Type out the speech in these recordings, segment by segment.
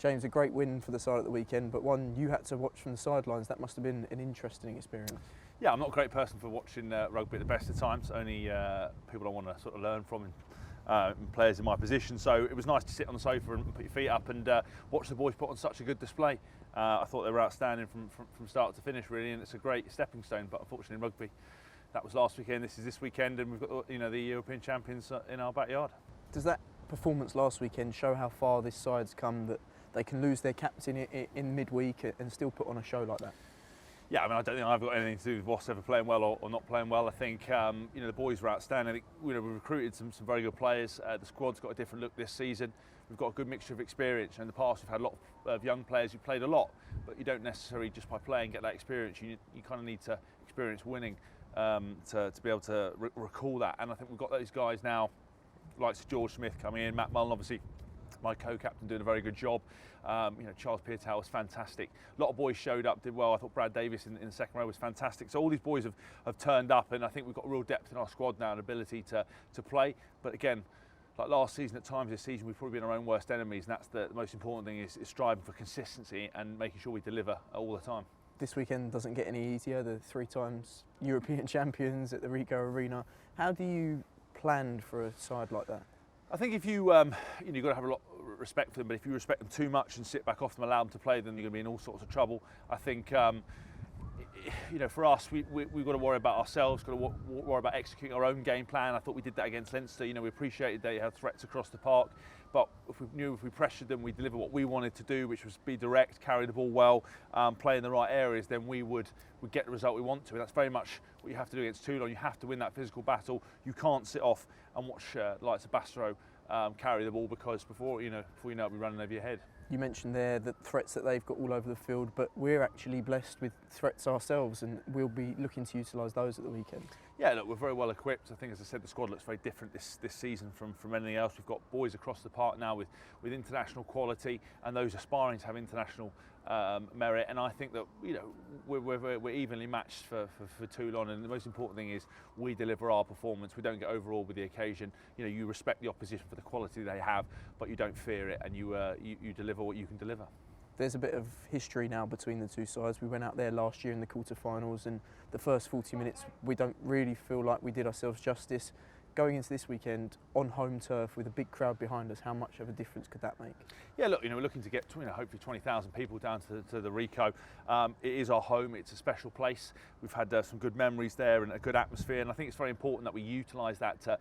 James, a great win for the side at the weekend, but one you had to watch from the sidelines. That must have been an interesting experience. Yeah, I'm not a great person for watching rugby at the best of times. Only people I want to sort of learn from and players in my position. So it was nice to sit on the sofa and put your feet up and watch the boys put on such a good display. I thought they were outstanding from start to finish, really, and it's a great stepping stone. But unfortunately, in rugby, that was last weekend. This is this weekend, and we've got the European champions in our backyard. Does that performance last weekend show how far this side's come, that they can lose their captain in midweek and still put on a show like that? Yeah, I mean, I don't think I've got anything to do with Wasps ever playing well or not playing well. I think the boys were outstanding. I think we recruited some very good players. The squad's got a different look this season. We've got a good mixture of experience. In the past, we've had a lot of young players who played a lot, but you don't necessarily just by playing get that experience. You kind of need to experience winning to be able to recall that. And I think we've got those guys now, like George Smith coming in, Matt Mullen, obviously. My co-captain doing a very good job. Charles Piertow was fantastic. A lot of boys showed up, did well. I thought Brad Davis in the second row was fantastic. So all these boys have turned up, and I think we've got real depth in our squad now and ability to play. But again, like last season, at times this season, we've probably been our own worst enemies, and that's the most important thing is striving for consistency and making sure we deliver all the time. This weekend doesn't get any easier. The 3 times European champions at the Ricoh Arena. How do you plan for a side like that? I think if you've got to have a lot of respect for them, but if you respect them too much and sit back off them, allow them to play, then you're going to be in all sorts of trouble. I think, for us, we've got to worry about ourselves, got to worry about executing our own game plan. I thought we did that against Leinster. We appreciated they had threats across the park, but if we pressured them, we deliver what we wanted to do, which was be direct, carry the ball well, play in the right areas, then we would get the result we want to. And that's very much what you have to do against Toulon. You have to win that physical battle. You can't sit off and watch the likes of Bastareaud carry the ball, because before you know it, we'll be running over your head. You mentioned there the threats that they've got all over the field, but we're actually blessed with threats ourselves, and we'll be looking to utilise those at the weekend. Yeah, look, we're very well equipped. I think, as I said, the squad looks very different this season from anything else. We've got boys across the park now with international quality, and those aspiring to have international merit. And I think that we're evenly matched for Toulon. And the most important thing is we deliver our performance. We don't get overawed with the occasion. You respect the opposition for the quality they have, but you don't fear it, and you deliver what you can deliver. There's a bit of history now between the two sides. We went out there last year in the quarterfinals, and the first 40 minutes we don't really feel like we did ourselves justice. Going into this weekend on home turf with a big crowd behind us, how much of a difference could that make? Yeah, look, we're looking to get hopefully 20,000 people down to the Ricoh. It is our home. It's a special place. We've had some good memories there and a good atmosphere, and I think it's very important that we utilise that to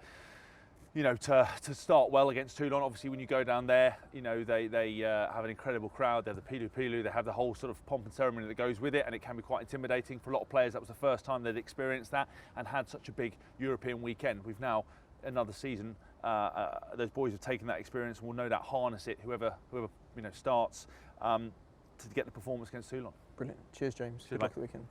start well against Toulon. Obviously, when you go down there, they have an incredible crowd. They have the pilu, they have the whole sort of pomp and ceremony that goes with it, and it can be quite intimidating for a lot of players. That was the first time they'd experienced that and had such a big European weekend. We've now another season. Those boys have taken that experience and will no doubt harness it. Whoever starts to get the performance against Toulon. Brilliant. Cheers, James. Good luck at the weekend.